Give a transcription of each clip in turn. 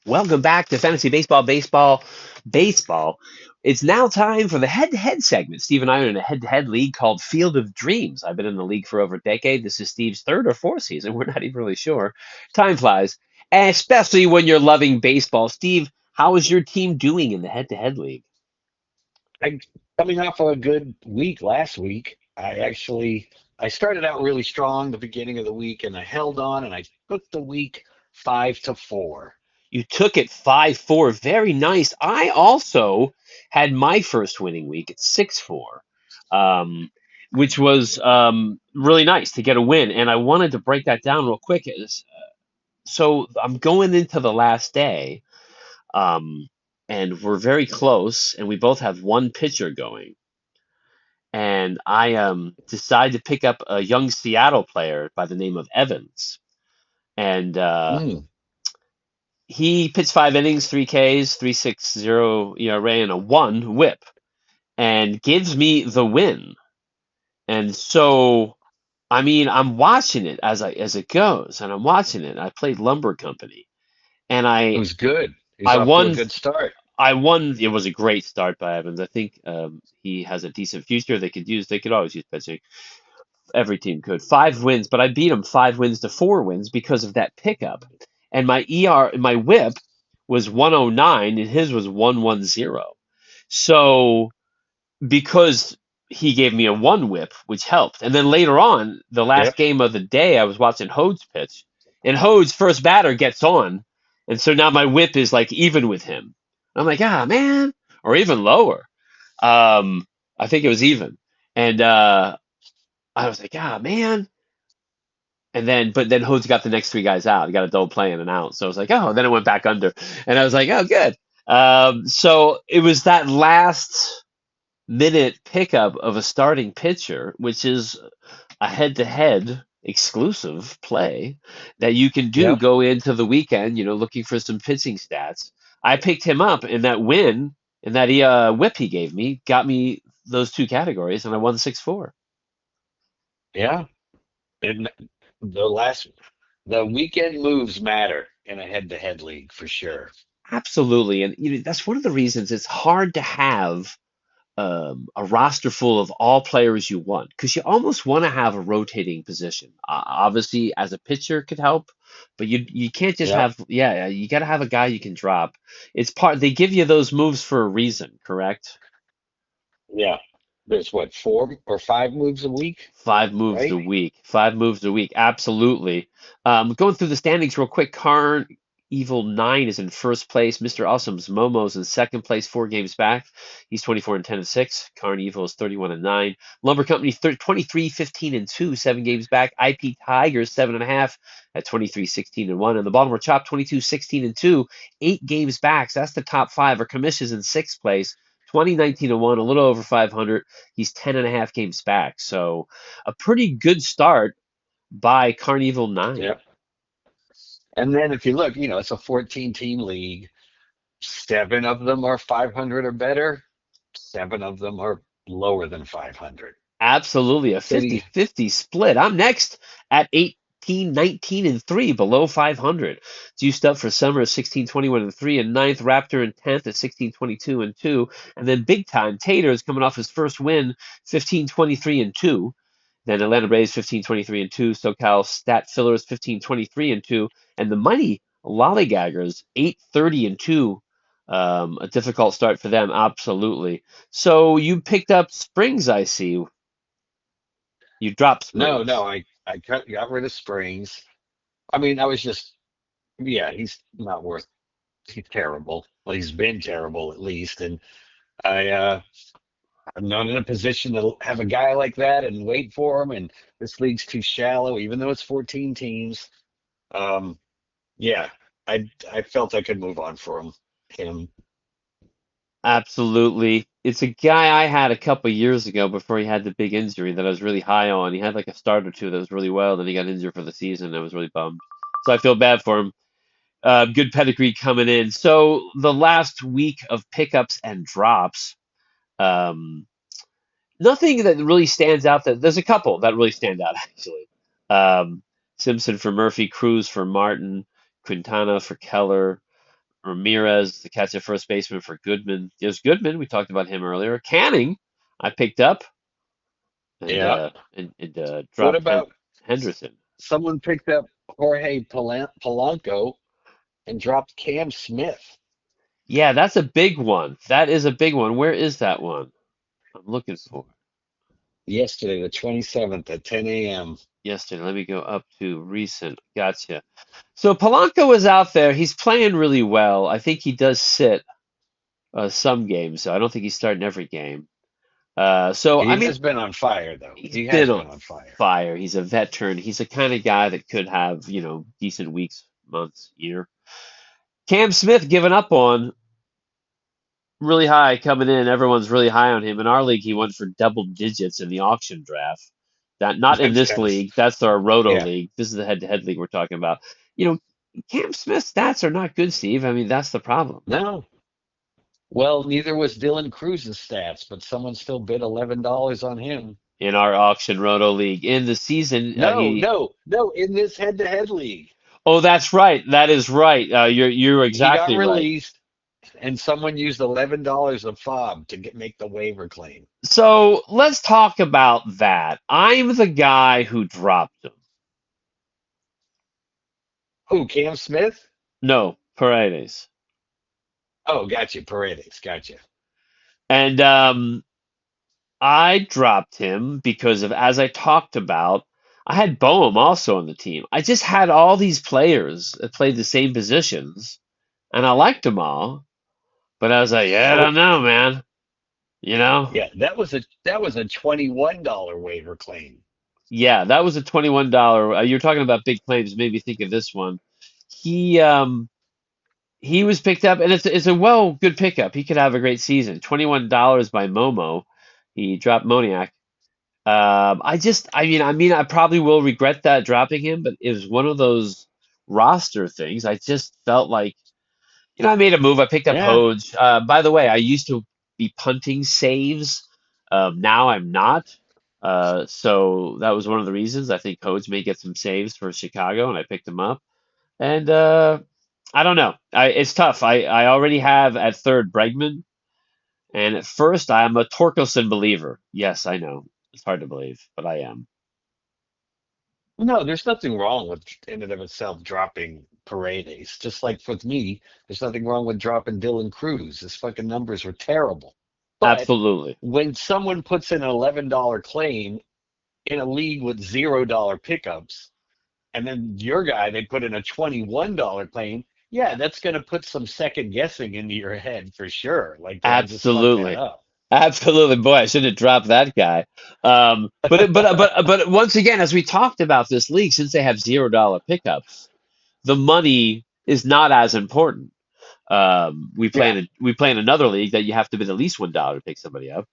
Welcome back to Fantasy Baseball, Baseball. It's now time for the head-to-head segment. Steve and I are in a head-to-head league called Field of Dreams. I've been in the league for over a decade. This is Steve's third or fourth season. We're not even really sure. Time flies, especially when you're loving baseball. Steve, how is your team doing in the head-to-head league? I coming off of a good week last week. I started out really strong the beginning of the week and I held on and I took the week 5-4. You took it 5-4. Very nice. I also had my first winning week at 6-4, um, which was really nice to get a win. And I wanted to break that down real quick. So I'm going into the last day, um, and we're very close, and we both have one pitcher going. And I decided to pick up a young Seattle player by the name of Evans. And Mm, he pitched 5 innings, 3 Ks, 3.60 ERA, and a 1 WHIP, and gives me the win. And so, I mean, I'm watching it as it goes, and I'm watching it. I played Lumber Company, and it I was good. He's I off to a won. good start. I won. It was a great start by Evans. I think he has a decent future. They could always use pitching. Every team could. 5 wins, but I beat him 5 wins to 4 wins because of that pickup. And my WHIP was 109, and his was 110. So because he gave me a 1 WHIP, which helped. And then later on, the last Yep. game of the day, I was watching Hode's pitch, and Hode's first batter gets on, and so now my WHIP is like even with him. I'm like, ah, man, or even lower. Um, I think it was even, and I was like, ah, man. But then Hood's got the next three guys out. He got a double play and an out. So I was like, oh, then it went back under. And I was like, oh, good. So it was that last minute pickup of a starting pitcher, which is a head to head exclusive play that you can do Yep. go into the weekend, looking for some pitching stats. I picked him up, and that win and that whip he gave me got me those two categories, and I won 6-4. Yeah. And the last the weekend moves matter in a head-to-head league for sure. Absolutely. And that's one of the reasons it's hard to have a roster full of all players you want because you almost want to have a rotating position. Obviously, as a pitcher could help, but you can't just Yep. have, yeah, you got to have a guy you can drop. It's part, they give you those moves for a reason, correct? Yeah. There's what, 4 or 5 moves a week, 5 moves right? a week. 5 moves a week. Absolutely. Going through the standings real quick. Karn Evil 9 is in first place. Mr. Awesome's Momo's in second place, 4 games back. He's 24 and 10 and 6. Karn Evil is 31 and 9. Lumber Company 23, 15 and 2, 7 games back. IP Tigers 7.5 at 23, 16 and 1. And the Baltimore Chop 22, 16 and 2, 8 games back. So that's the top five. Our commission's in sixth place. 2019 and 1, a little over 500. He's 10.5 games back. So a pretty good start by Carnival 9. Yep. And then if you look, it's a 14 team league. 7 of them are 500 or better. 7 of them are lower than 500. Absolutely a So the 50-50 split. I'm next at 18, 19 and 3, below 500. Juiced up for summer 16, 21 and 3, and ninth Raptor in 10th at 16, 22 and 2. And then big time Tater is coming off his first win, 15, 23 and 2. Then Atlanta Braves 15, 23 and 2. SoCal Stat Fillers 15, 23 and 2. And the Mighty Lollygaggers 8, 30 and 2. A difficult start for them, absolutely. So you picked up Springs, I see. You dropped no, no, Springs. got rid of Springs. I mean, I was just yeah, he's not worth. He's terrible. Well, he's been terrible at least, and I I'm not in a position to have a guy like that and wait for him. And this league's too shallow, even though it's 14 teams. Um, yeah, I felt I could move on for him. Absolutely. It's a guy I had a couple years ago before he had the big injury that I was really high on. He had like a start or two that was really well, then he got injured for the season. I was really bummed. So I feel bad for him. Good pedigree coming in. So the last week of pickups and drops, um, nothing that really stands out. That there's a couple that really stand out actually. Um, Simpson for Murphy, Cruz for Martin, Quintana for Keller. Ramirez, the catch at first baseman for Goodman. There's Goodman. We talked about him earlier. Canning, I picked up and Yeah. What dropped about Henderson. someone picked up Jorge Polanco and dropped Cam Smith Yeah, that's a big one. That is a big one. Where is that one? I'm looking for it. yesterday, the 27th at 10 a.m.? Yesterday. Let me go up to recent. Gotcha. So Polanco is out there. He's playing really well. I think he does sit some games, so I don't think he's starting every game. So I He mean, has been on fire, though. he's He been has on been on fire. fire. He's a veteran. He's the kind of guy that could have, decent weeks, months, year. Cam Smith given up on really high coming in. Everyone's really high on him. In our league, he went for double digits in the auction draft. That not in That's this kind of, league. That's our Roto yeah. league. This is the head-to-head league we're talking about. You know, Cam Smith's stats are not good, Steve. I mean, that's the problem. No. Well, neither was Dylan Cruz's stats, but someone still bid $11 on him. In our auction Roto league, in the season, No, he. no, no. In this head-to-head league, Oh, that's right. That is right. You're he got exactly right. released, and someone used $11 of fob to make the waiver claim. So let's talk about that. I'm the guy who dropped him. Who, Cam Smith? No, Paredes. Oh, gotcha. Paredes, gotcha. And I dropped him because of, as I talked about, I had Boehm also on the team. I just had all these players that played the same positions, and I liked them all. But I was like, yeah, I Oh, don't know, man. You know? yeah, that was a $21 waiver claim. Yeah, that was a $21. You're talking about big claims, made me think of this one. He um he was picked up, and it's a good pickup. He could have a great season. $21 by Momo. He dropped Moniak. I probably will regret that dropping him, but it was one of those roster things. I just felt like, I made a move. I picked up Yeah. Hoge. By the way, I used to be punting saves. Now I'm not. So that was one of the reasons. I think Hoge may get some saves for Chicago, and I picked him up. And I don't know. It's tough. I already have at third Bregman, and at first I'm a Torkelson believer. Yes, I know. It's hard to believe, but I am. No, there's nothing wrong with in and of itself dropping Paredes. Just like with me, there's nothing wrong with dropping Dylan Cruz. His fucking numbers were terrible. But Absolutely. when someone puts in an $11 claim in a league with $0 pickups, and then your guy, they put in a $21 claim, yeah, that's going to put some second guessing into your head for sure. Like, did I just fuck that Absolutely. up? Absolutely. Boy, I should have dropped that guy. But once again, as we talked about this league, since they have $0 pickups, the money is not as important. Yeah. We play in another league that you have to bid at least $1 to pick somebody up,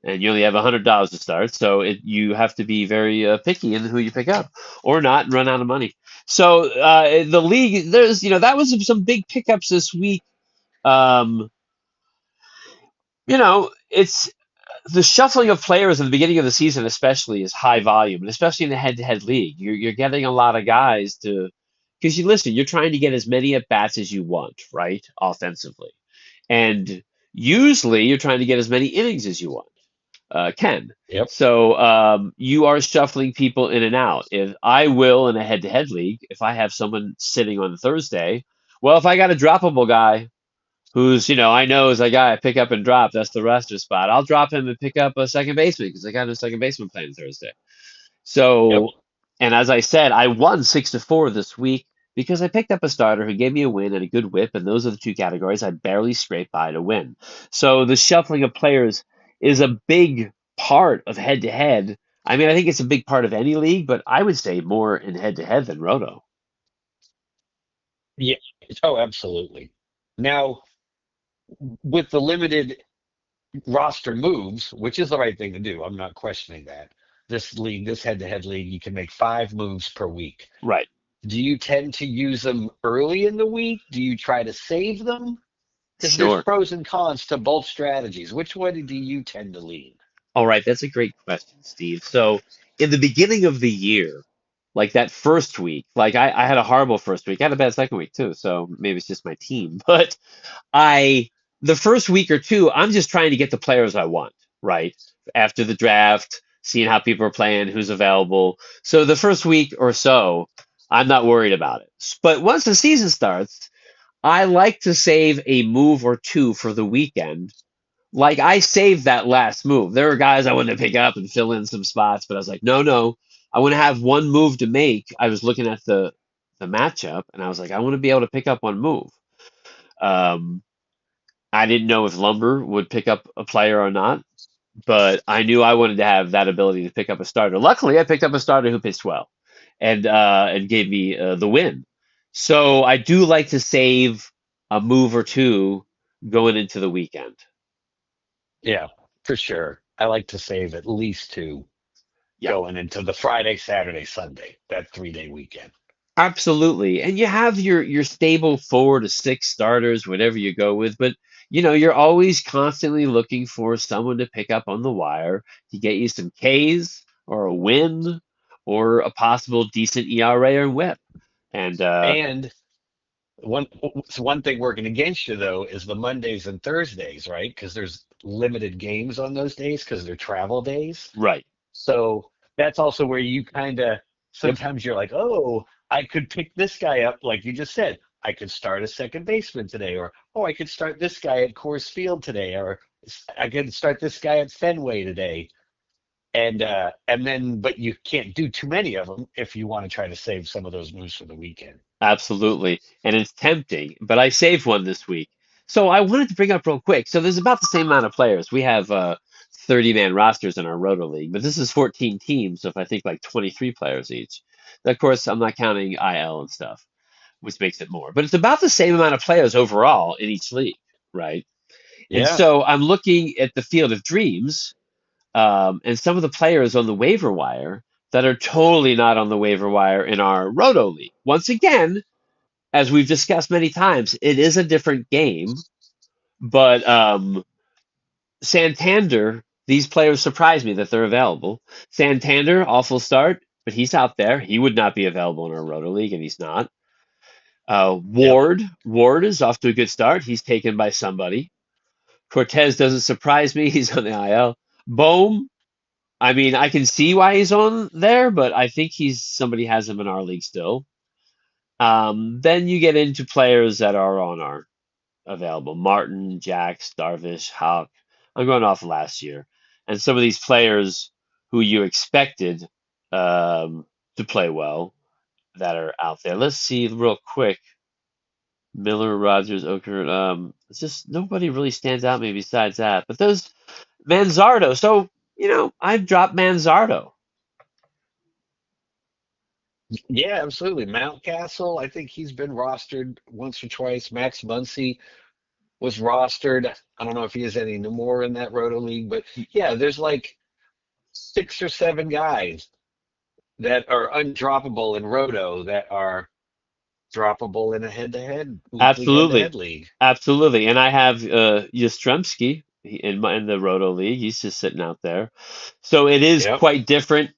and you only have $100 to start. So you have to be very picky in who you pick up, or not, and run out of money. So the league, there's that was some big pickups this week. Um, it's the shuffling of players at the beginning of the season, especially, is high volume, and especially in the head-to-head league, you're getting a lot of guys to because you're trying to get as many at bats as you want, right, offensively, and usually you're trying to get as many innings as you want, can. Yep. So you are shuffling people in and out. If I will in a head-to-head league, if I have someone sitting on Thursday, well, if I got a droppable guy who's, I know is a guy I pick up and drop. That's the roster spot. I'll drop him and pick up a second baseman because I got a second baseman playing Thursday. Yep. So, and as I said, I won 6-4 this week because I picked up a starter who gave me a win and a good whip, and those are the two categories I barely scraped by to win. So the shuffling of players is a big part of head to head. I mean, I think it's a big part of any league, but I would say more in head to head than Roto. Yeah. Oh, absolutely. Now, with the limited roster moves, which is the right thing to do. I'm not questioning that. This league, this head-to-head league, you can make 5 moves per week. Right. Do you tend to use them early in the week? Do you try to save them? Because there's Sure. pros and cons to both strategies. Which way do you tend to lean? All right, that's a great question, Steve. So, in the beginning of the year, like that first week. Like I had a horrible first week. I had a bad second week too, so maybe it's just my team. But I the first week or two, I'm just trying to get the players I want, right? After the draft, seeing how people are playing, who's available. So the first week or so, I'm not worried about it. But once the season starts, I like to save a move or two for the weekend. Like I saved that last move. There were guys I wanted to pick up and fill in some spots, but I was like, no, no. I want to have one move to make. I was looking at the matchup and I was like, I want to be able to pick up one move. Um, I didn't know if Lumber would pick up a player or not, but I knew I wanted to have that ability to pick up a starter. Luckily, I picked up a starter who pitched well and gave me the win. So I do like to save a move or two going into the weekend. Yeah, for sure. I like to save at least two Yeah, going into the Friday, Saturday, Sunday, that 3-day weekend. absolutely. And you have your stable 4 to 6 starters, whatever you go with, but you're always constantly looking for someone to pick up on the wire to get you some Ks or a win or a possible decent ERA or whip. And And one one thing working against you though is the Mondays and Thursdays, right? Because there's limited games on those days because they're travel days. right. So that's also where you kind of Yep, sometimes you're like, oh, I could pick this guy up, like you just said. I could start a second baseman today, or oh, I could start this guy at Coors Field today, or I could start this guy at Fenway today. And then but you can't do too many of them if you want to try to save some of those moves for the weekend. absolutely. And it's tempting, but I saved one this week. So I wanted to bring up real quick. So there's about the same amount of players. We have 30-man rosters in our Roto League, but this is 14 teams, so if I think like 23 players each. Of course, I'm not counting IL and stuff, which makes it more. But it's about the same amount of players overall in each league, right? And Yeah. so I'm looking at the Field of Dreams, and some of the players on the waiver wire that are totally not on the waiver wire in our Roto League. Once again, as we've discussed many times, it is a different game, but Santander, these players surprise me that they're available. Santander, awful start, but he's out there. He would not be available in our Roto League, and he's not. Yep. Ward is off to a good start. He's taken by somebody. Cortez doesn't surprise me. He's on the IL. Bohm, I mean, I can see why he's on there, but I think he's somebody has him in our league still. Then you get into players that are on our available. Martin, Jax, Darvish, Houck. I'm going off of last year. And some of these players who you expected to play well that are out there. Let's see real quick. Miller, Rogers, Oker. It's just nobody really stands out maybe besides that. But those Manzardo. So, I've dropped Manzardo. Yeah, absolutely. Mountcastle, I think he's been rostered once or twice. Max Muncy was rostered. I don't know if he is any more in that Roto League, but yeah, there's like 6 or 7 guys that are undroppable in Roto that are droppable in a head-to-head weekly Absolutely. head-to-head league. Absolutely. And I have Yastrzemski in the Roto League. He's just sitting out there. So it is Yep. quite different.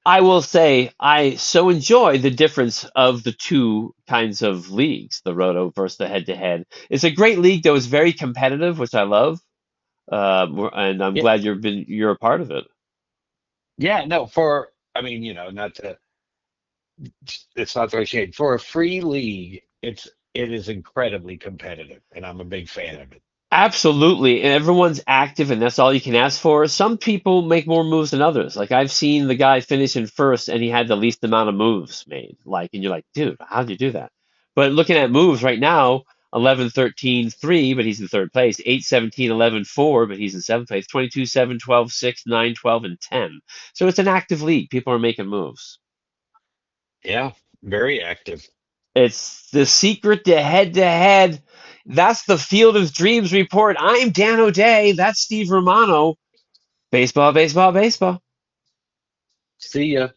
I will say I so enjoy the difference of the two kinds of leagues, the Roto versus the head-to-head. It's a great league that was very competitive, which I love. And I'm Yeah. glad you're a part of it. Yeah, no, for I mean, not to it's not throwing shade. For a free league, it is incredibly competitive, and I'm a big fan of it. Absolutely, and everyone's active, and that's all you can ask for. Some people make more moves than others. Like I've seen the guy finish in first, and he had the least amount of moves made. Like, and you're like, dude, how'd you do that? But looking at moves right now, 11, 13, 3, but he's in third place. 8, 17, 11, 4, but he's in seventh place. 22, 7, 12, 6, 9, 12, and 10. So it's an active league. People are making moves. Yeah, very active. It's the secret to head to head. That's the Field of Dreams report. I'm Dan O'Day. That's Steve Romano. Baseball, baseball, baseball. See ya.